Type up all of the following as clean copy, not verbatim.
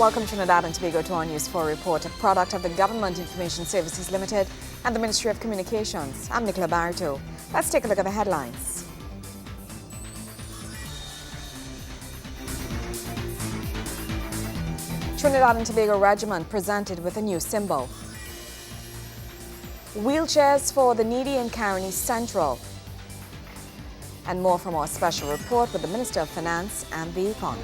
Welcome Trinidad and Tobago to our News 4 report, a product of the Government Information Services Limited and the Ministry of Communications. I'm Nicola Barito. Let's take a look at the headlines. Trinidad and Tobago Regiment presented with a new symbol. Wheelchairs for the needy in Caroni Central. And more from our special report with the Minister of Finance and the Economy.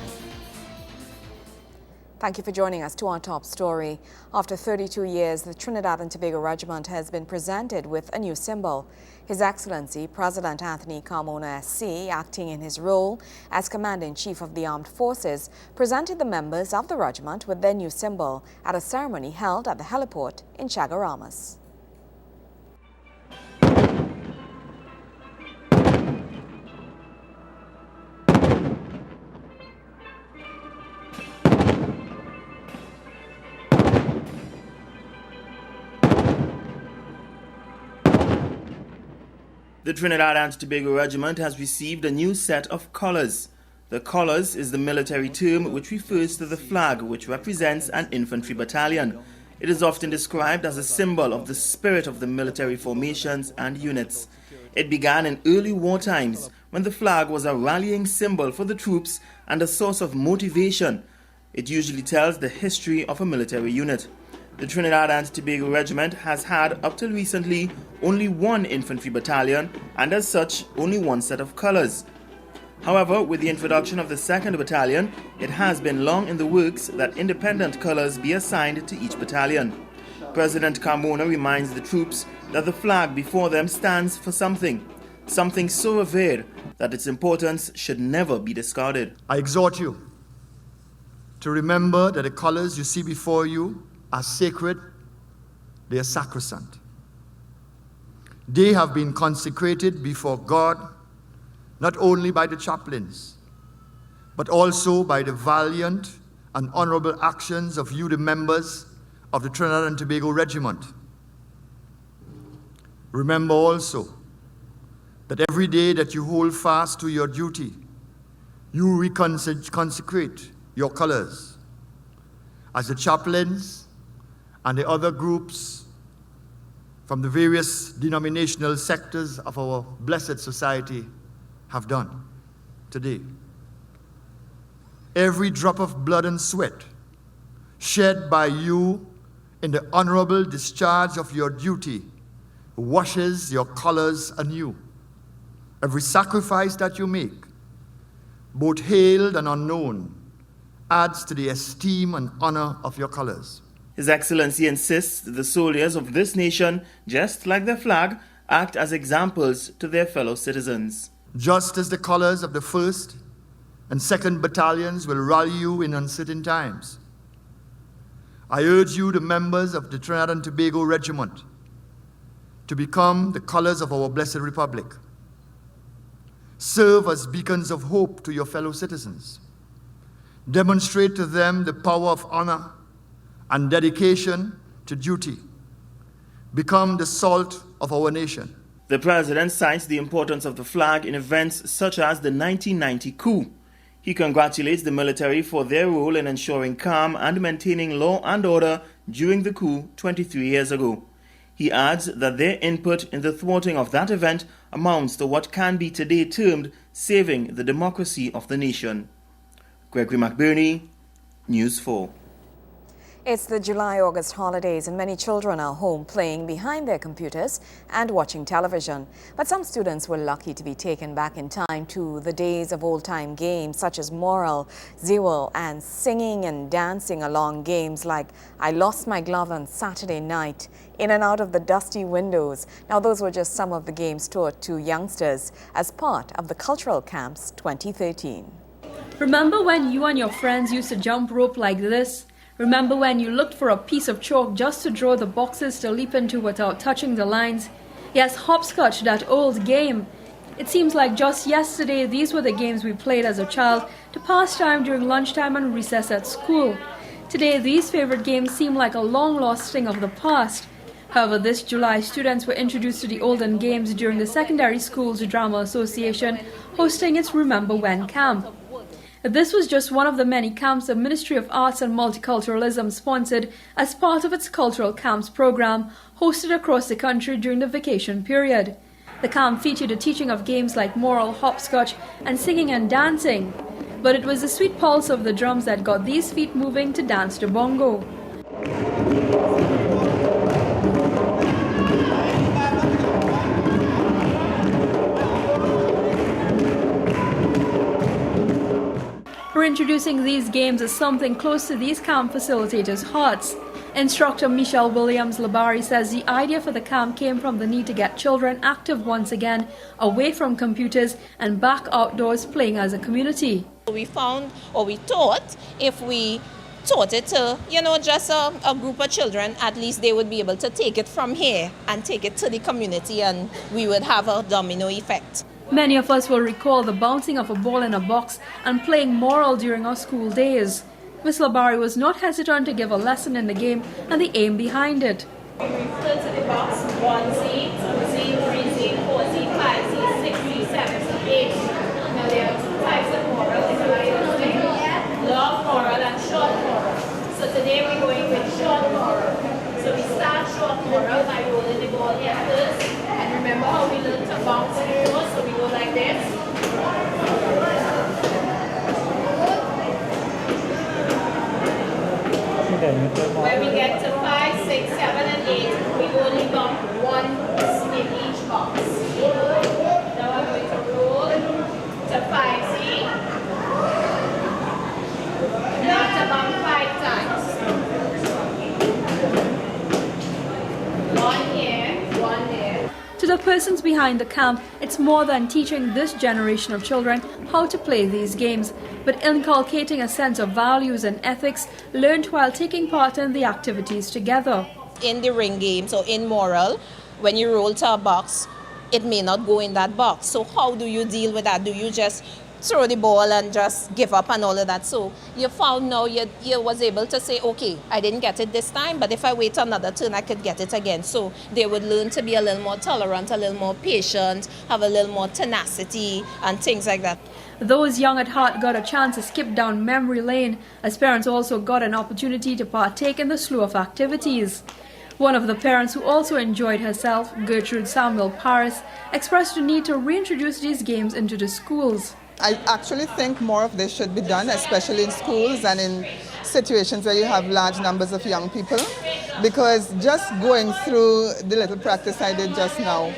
Thank you for joining us to our top story. After 32 years, the Trinidad and Tobago Regiment has been presented with a new symbol. His Excellency President Anthony Carmona SC, acting in his role as Commander-in-Chief of the Armed Forces, presented the members of the regiment with their new symbol at a ceremony held at the heliport in Chaguaramas. The Trinidad and Tobago Regiment has received a new set of colours. The colours is the military term which refers to the flag, which represents an infantry battalion. It is often described as a symbol of the spirit of the military formations and units. It began in early war times when the flag was a rallying symbol for the troops and a source of motivation. It usually tells the history of a military unit. The Trinidad and Tobago Regiment has had, up till recently, only one infantry battalion and as such, only one set of colours. However, with the introduction of the 2nd Battalion, it has been long in the works that independent colours be assigned to each battalion. President Carmona reminds the troops that the flag before them stands for something so revered that its importance should never be discarded. I exhort you to remember that the colours you see before you are sacred, they are sacrosanct. They have been consecrated before God, not only by the chaplains, but also by the valiant and honourable actions of you, the members of the Trinidad and Tobago Regiment. Remember also that every day that you hold fast to your duty, you reconsecrate your colours. As the chaplains and the other groups from the various denominational sectors of our blessed society have done today. Every drop of blood and sweat shed by you in the honorable discharge of your duty washes your colors anew. Every sacrifice that you make, both hailed and unknown, adds to the esteem and honor of your colors. His Excellency insists that the soldiers of this nation, just like their flag, act as examples to their fellow citizens. Just as the colors of the 1st and 2nd Battalions will rally you in uncertain times, I urge you, the members of the Trinidad and Tobago Regiment, to become the colors of our blessed republic. Serve as beacons of hope to your fellow citizens. Demonstrate to them the power of honor and dedication to duty. Become the salt of our nation. The President cites the importance of the flag in events such as the 1990 coup. He congratulates the military for their role in ensuring calm and maintaining law and order during the coup 23 years ago. He adds that their input in the thwarting of that event amounts to what can be today termed saving the democracy of the nation. Gregory McBurney, News 4. It's the July-August holidays and many children are home playing behind their computers and watching television. But some students were lucky to be taken back in time to the days of old-time games such as Moral, Zewel, and singing and dancing along games like I Lost My Glove on Saturday Night, In and Out of the Dusty Windows. Now those were just some of the games taught to youngsters as part of the Cultural Camps 2013. Remember when you and your friends used to jump rope like this? Remember when you looked for a piece of chalk just to draw the boxes to leap into without touching the lines? Yes, hopscotch, that old game. It seems like just yesterday these were the games we played as a child to pass time during lunchtime and recess at school. Today these favorite games seem like a long-lost thing of the past. However, this July students were introduced to the olden games during the Secondary Schools Drama Association hosting its Remember When camp. This was just one of the many camps the Ministry of Arts and Multiculturalism sponsored as part of its Cultural Camps program, hosted across the country during the vacation period. The camp featured a teaching of games like moral, hopscotch, and singing and dancing. But it was the sweet pulse of the drums that got these feet moving to dance to bongo. Introducing these games is something close to these camp facilitators' hearts. Instructor Michelle Williams-Labari says the idea for the camp came from the need to get children active once again, away from computers and back outdoors playing as a community. We found, or we thought, if we taught it to, just a group of children, at least they would be able to take it from here and take it to the community, and we would have a domino effect. Many of us will recall the bouncing of a ball in a box and playing moral during our school days. Ms. Labari was not hesitant to give a lesson in the game and the aim behind it. We refer to the box 1Z, 2Z, 3Z, 4Z, 5Z, 6Z, 7Z, 8Z. Now there are two types of moral, long moral and short moral. So today we're going with short moral. So we start short moral by rolling the ball here first. And remember how we learned to bounce before, so we go like this. When we get to 5, 6, 7, and 8, we only bump once in each box. Now I'm going to roll to 5Z. Now to bump 5 times. One here, one there. To the persons behind the camp, it's more than teaching this generation of children how to play these games, but inculcating a sense of values and ethics learned while taking part in the activities together. In the ring game, so in moral, when you roll to a box, it may not go in that box. So how do you deal with that? Do you just throw the ball and just give up and all of that? So you found now you was able to say, okay, I didn't get it this time, but if I wait another turn, I could get it again. So they would learn to be a little more tolerant, a little more patient, have a little more tenacity and things like that. Those young at heart got a chance to skip down memory lane, as parents also got an opportunity to partake in the slew of activities. One of the parents who also enjoyed herself, Gertrude Samuel Paris, expressed the need to reintroduce these games into the schools. I actually think more of this should be done, especially in schools and in situations where you have large numbers of young people, because just going through the little practice I did just now,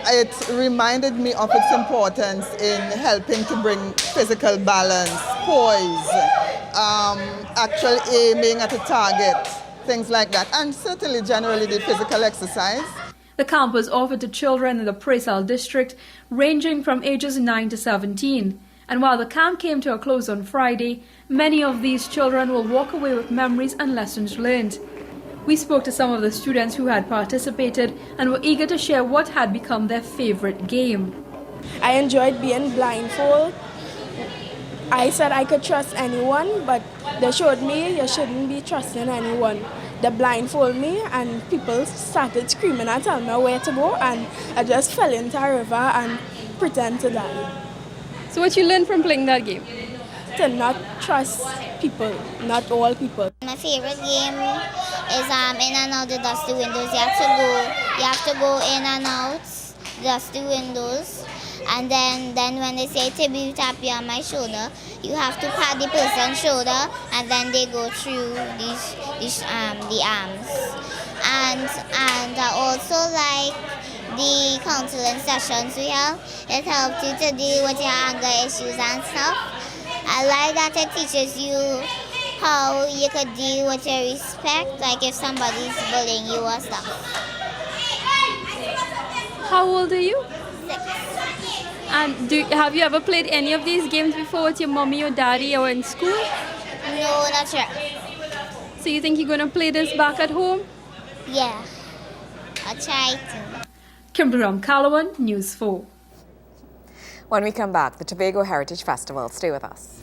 it reminded me of its importance in helping to bring physical balance, poise, actual aiming at a target, things like that, and certainly generally the physical exercise. The camp was offered to children in the Presal district ranging from ages 9 to 17. And while the camp came to a close on Friday, many of these children will walk away with memories and lessons learned. We spoke to some of the students who had participated and were eager to share what had become their favorite game. I enjoyed being blindfolded. I said I could trust anyone, but they showed me you shouldn't be trusting anyone. They blindfolded me and people started screaming and telling me where to go, and I just fell into a river and pretend to die. So what you learned from playing that game? To not trust people, not all people. My favorite game is in and out the dusty windows. You have to go in and out dusty windows, and then when they say Tibu, tap you on my shoulder, you have to pat the person's shoulder, and then they go through the arms. And I also like the counseling sessions we have. It helps you to deal with your anger issues and stuff. I like that it teaches you how you could deal with your respect, like if somebody's bullying you or stuff. How old are you? 6. And have you ever played any of these games before with your mommy or daddy or in school? No, not sure. So you think you're going to play this back at home? Yeah, I'll try to. Kimberly Calawan, News 4. When we come back, the Tobago Heritage Festival. Stay with us.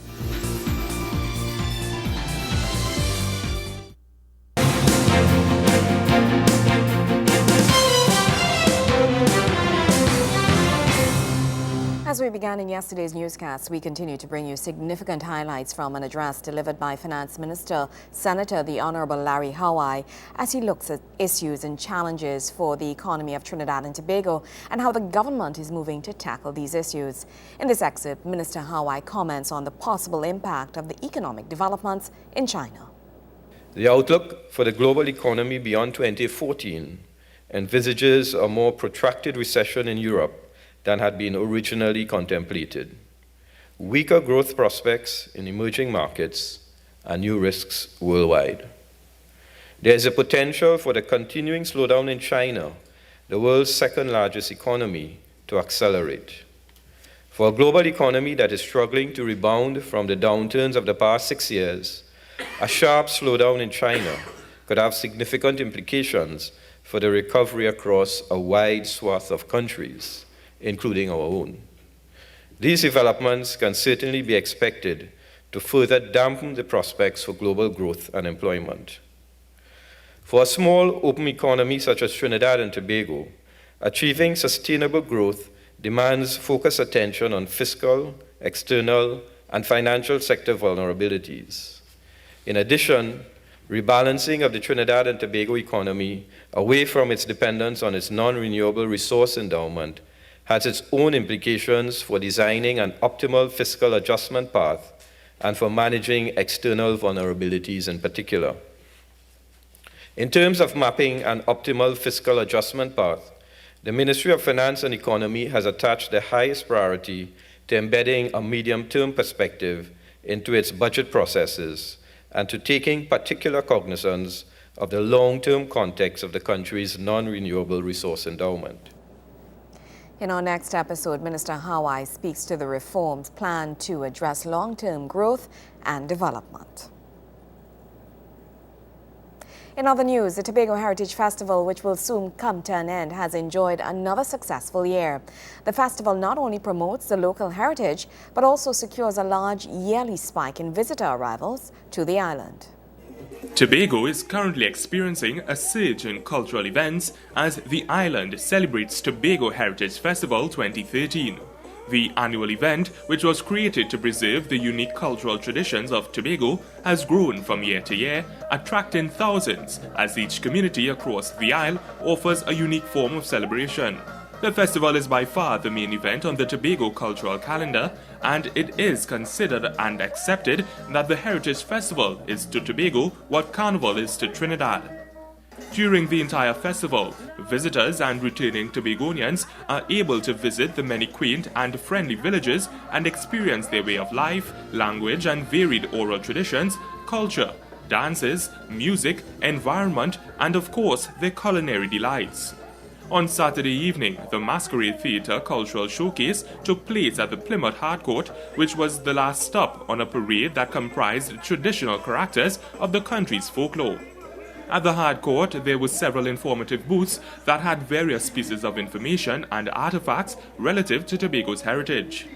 As As we began in yesterday's newscast, we continue to bring you significant highlights from an address delivered by Finance Minister Senator the Honorable Larry Hawai as he looks at issues and challenges for the economy of Trinidad and Tobago and how the government is moving to tackle these issues. In this excerpt, Minister Hawai comments on the possible impact of the economic developments in China. The outlook for the global economy beyond 2014 envisages a more protracted recession in Europe than had been originally contemplated, weaker growth prospects in emerging markets, and new risks worldwide. There is a potential for the continuing slowdown in China, the world's second-largest economy, to accelerate. For a global economy that is struggling to rebound from the downturns of the past 6 years, a sharp slowdown in China could have significant implications for the recovery across a wide swath of countries, including our own. These developments can certainly be expected to further dampen the prospects for global growth and employment. For a small, open economy such as Trinidad and Tobago, achieving sustainable growth demands focused attention on fiscal, external, and financial sector vulnerabilities. In addition, rebalancing of the Trinidad and Tobago economy away from its dependence on its non-renewable resource endowment has its own implications for designing an optimal fiscal adjustment path and for managing external vulnerabilities in particular. In terms of mapping an optimal fiscal adjustment path, the Ministry of Finance and Economy has attached the highest priority to embedding a medium-term perspective into its budget processes and to taking particular cognizance of the long-term context of the country's non-renewable resource endowment. In our next episode, Minister Hawai speaks to the reforms planned to address long-term growth and development. In other news, the Tobago Heritage Festival, which will soon come to an end, has enjoyed another successful year. The festival not only promotes the local heritage, but also secures a large yearly spike in visitor arrivals to the island. Tobago is currently experiencing a surge in cultural events as the island celebrates Tobago Heritage Festival 2013. The annual event, which was created to preserve the unique cultural traditions of Tobago, has grown from year to year, attracting thousands as each community across the isle offers a unique form of celebration. The festival is by far the main event on the Tobago cultural calendar, and it is considered and accepted that the Heritage Festival is to Tobago what Carnival is to Trinidad. During the entire festival, visitors and returning Tobagonians are able to visit the many quaint and friendly villages and experience their way of life, language, and varied oral traditions, culture, dances, music, environment, and of course, their culinary delights. On Saturday evening, the Masquerade Theatre Cultural Showcase took place at the Plymouth Hardcourt, which was the last stop on a parade that comprised traditional characters of the country's folklore. At the Hardcourt, there were several informative booths that had various pieces of information and artifacts relative to Tobago's heritage.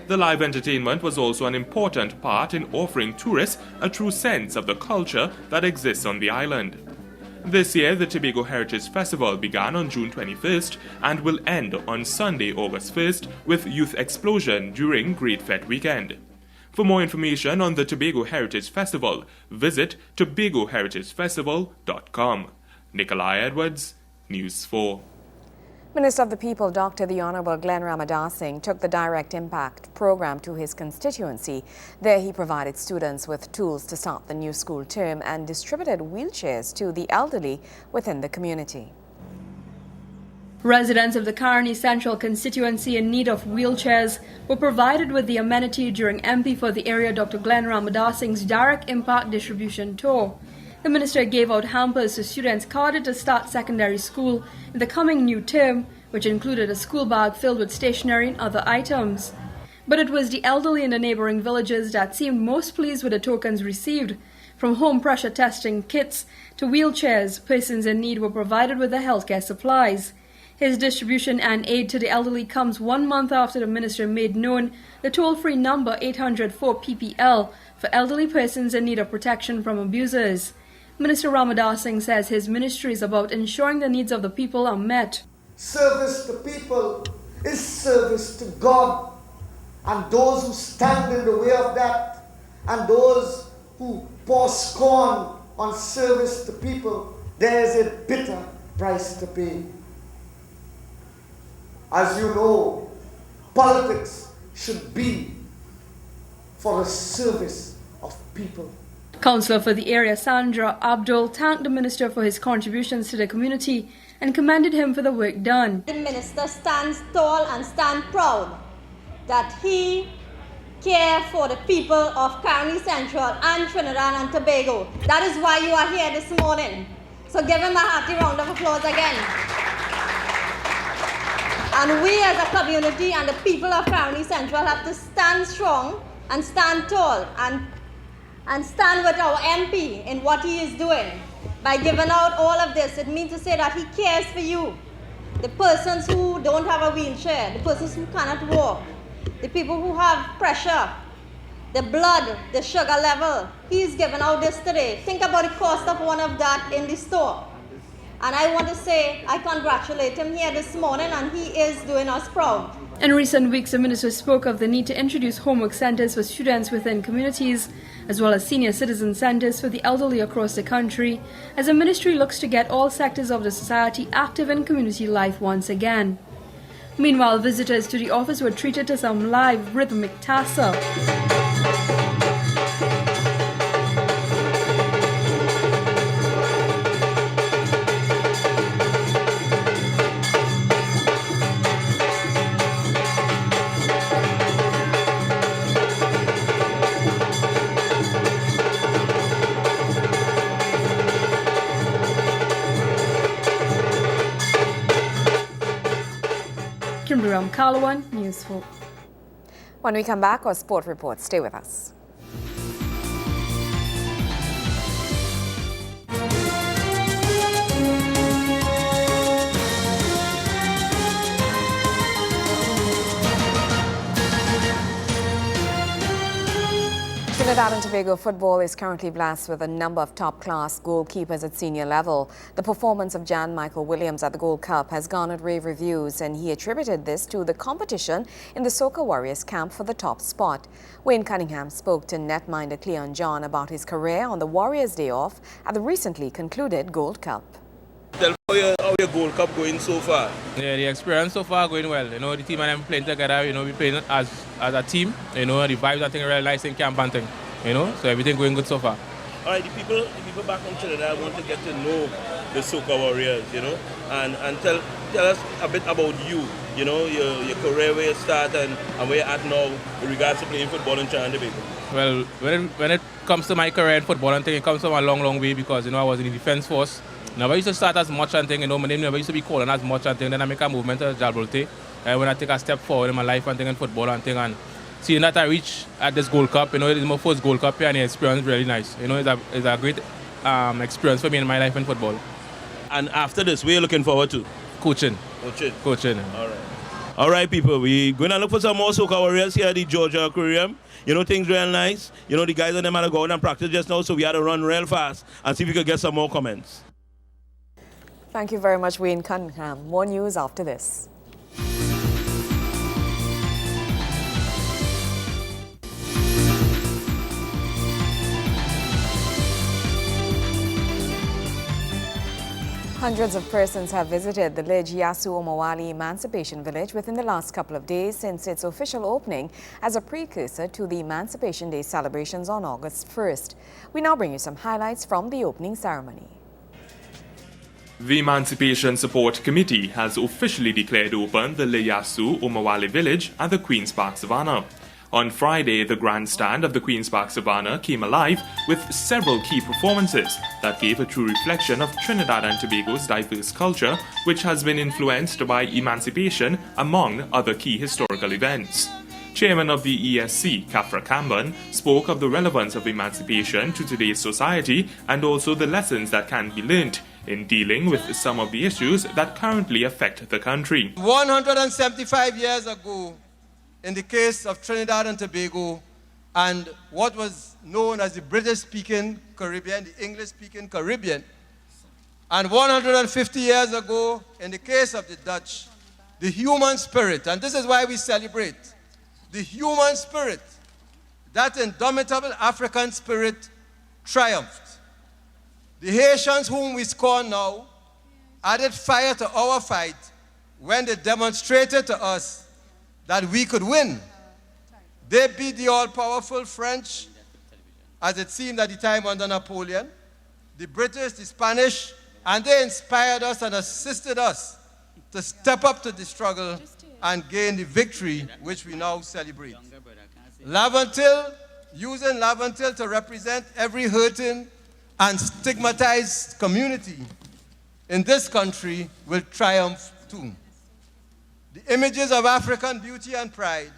The live entertainment was also an important part in offering tourists a true sense of the culture that exists on the island. This year, the Tobago Heritage Festival began on June 21st and will end on Sunday, August 1st with Youth Explosion during Great Fete weekend. For more information on the Tobago Heritage Festival, visit tobagoheritagefestival.com. Nikolai Edwards, News 4. Minister of the People, Dr. the Honorable Glenn Ramadasing, took the Direct Impact program to his constituency. There he provided students with tools to start the new school term and distributed wheelchairs to the elderly within the community. Residents of the Caroni Central constituency in need of wheelchairs were provided with the amenity during MP for the area Dr. Glenn Ramadasing's Direct Impact distribution tour. The minister gave out hampers to students carded to start secondary school in the coming new term, which included a school bag filled with stationery and other items. But it was the elderly in the neighboring villages that seemed most pleased with the tokens received. From home pressure testing kits to wheelchairs, persons in need were provided with the healthcare supplies. His distribution and aid to the elderly comes 1 month after the minister made known the toll-free number 804 PPL for elderly persons in need of protection from abusers. Minister Ramadasing says his ministry is about ensuring the needs of the people are met. Service to people is service to God. And those who stand in the way of that, and those who pour scorn on service to people, there is a bitter price to pay. As you know, politics should be for the service of people. Councillor for the area Sandra Abdul thanked the minister for his contributions to the community and commended him for the work done. The minister stands tall and stands proud that he cares for the people of Caroni Central and Trinidad and Tobago. That is why you are here this morning. So give him a hearty round of applause again. And we as a community and the people of Caroni Central have to stand strong and stand tall and stand with our MP in what he is doing. By giving out all of this, it means to say that he cares for you. The persons who don't have a wheelchair, the persons who cannot walk, the people who have pressure, the blood, the sugar level. He's given out this today. Think about the cost of one of that in the store. And I want to say I congratulate him here this morning, and he is doing us proud. In recent weeks, the minister spoke of the need to introduce homework centres for students within communities, as well as senior citizen centres for the elderly across the country, as the ministry looks to get all sectors of the society active in community life once again. Meanwhile, visitors to the office were treated to some live rhythmic tassa. Kimberam Kalawan, News 4. When we come back, our sport report. Stay with us. Trinidad and Tobago football is currently blessed with a number of top-class goalkeepers at senior level. The performance of Jan Michael Williams at the Gold Cup has garnered rave reviews, and he attributed this to the competition in the Soca Warriors camp for the top spot. Wayne Cunningham spoke to netminder Cleon John about his career on the Warriors' day off at the recently concluded Gold Cup. Tell how your Gold Cup going so far? Yeah, the experience so far going well. You know, the team and them playing together, you know, we playing as a team. You know, the vibes I think are really nice in camp and thing. You know, so everything going good so far. All right, the people back from Trinidad want to get to know the Soca Warriors, you know, and tell us a bit about you, you know, your career, where you started and where you're at now with regards to playing football in Trinidad and Tobago. Well, when it comes to my career in football and thing, it comes from a long, long way because, you know, I was in the defense force. Never used to start as much and thing, you know, my name never used to be called as much and thing. Then I make a movement to Jalbolte. When I take a step forward in my life and thing in football and thing, and seeing that I reach at this Gold Cup, you know, it's my first Gold Cup here and the experience is really nice. You know, it's a great experience for me in my life in football. And after this, what are you looking forward to? Coaching. All right. All right, people, we're going to look for some more Soca Warriors here at the Georgia Aquarium. You know, things real nice. You know, the guys and them had to go out and practice just now, so we had to run real fast and see if we could get some more comments. Thank you very much, Wayne Cunningham. More news after this. Hundreds of persons have visited the Lij Yasu Omawali Emancipation Village within the last couple of days since its official opening as a precursor to the Emancipation Day celebrations on August 1st. We now bring you some highlights from the opening ceremony. The Emancipation Support Committee has officially declared open the Lij Yasu Omawali Village at the Queen's Park Savannah. On Friday, the grandstand of the Queen's Park Savannah came alive with several key performances that gave a true reflection of Trinidad and Tobago's diverse culture, which has been influenced by emancipation among other key historical events. Chairman of the ESC, Kafra Kamban, spoke of the relevance of emancipation to today's society and also the lessons that can be learnt in dealing with some of the issues that currently affect the country. 175 years ago, in the case of Trinidad and Tobago and what was known as the British-speaking Caribbean, the English-speaking Caribbean, and 150 years ago, in the case of the Dutch, the human spirit, and this is why we celebrate the human spirit, that indomitable African spirit, triumphed. The Haitians whom we scorn now added fire to our fight when they demonstrated to us that we could win. They beat the all-powerful French, as it seemed at the time under Napoleon, the British, the Spanish, and they inspired us and assisted us to step up to the struggle and gain the victory which we now celebrate. Laventille, using Laventille to represent every hurting and stigmatized community in this country, will triumph too. The images of African beauty and pride,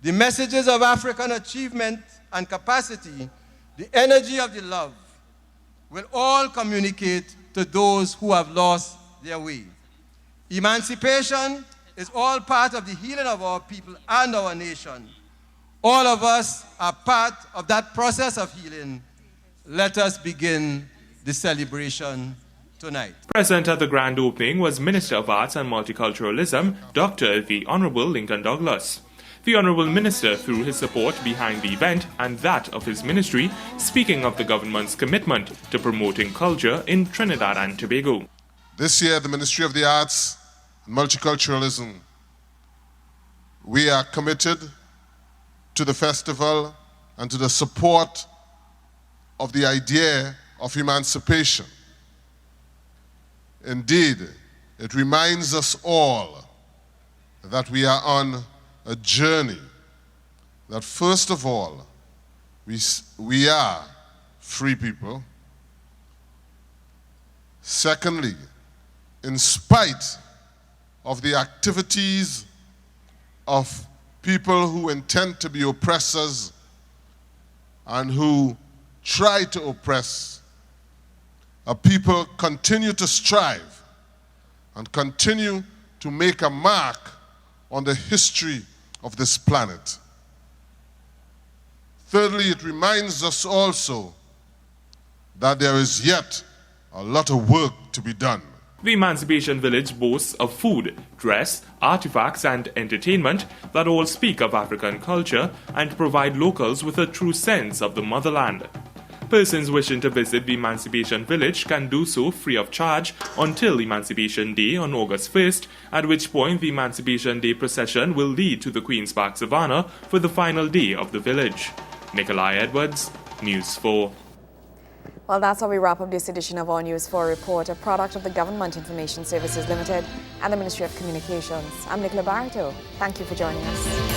the messages of African achievement and capacity, the energy of the love, will all communicate to those who have lost their way. Emancipation is all part of the healing of our people and our nation. All of us are part of that process of healing. Let us begin the celebration tonight. Present at the grand opening was Minister of Arts and Multiculturalism, Dr. the Honorable Lincoln Douglas. The Honourable Minister threw his support behind the event and that of his ministry, speaking of the government's commitment to promoting culture in Trinidad and Tobago. This year, the Ministry of the Arts and Multiculturalism, we are committed to the festival and to the support of the idea of emancipation. Indeed, it reminds us all that we are on a journey, that first of all, we are free people. Secondly, in spite of the activities of people who intend to be oppressors and who try to oppress, a people continue to strive and continue to make a mark on the history of this planet. Thirdly, it reminds us also that there is yet a lot of work to be done. The Emancipation Village boasts of food, dress, artifacts and entertainment that all speak of African culture and provide locals with a true sense of the motherland. Persons wishing to visit the Emancipation Village can do so free of charge until Emancipation Day on August 1st, at which point the Emancipation Day procession will lead to the Queen's Park Savannah for the final day of the village. Nikolai Edwards, News 4. Well, that's how we wrap up this edition of our News 4 report, a product of the Government Information Services Limited and the Ministry of Communications. I'm Nicola Barreto. Thank you for joining us.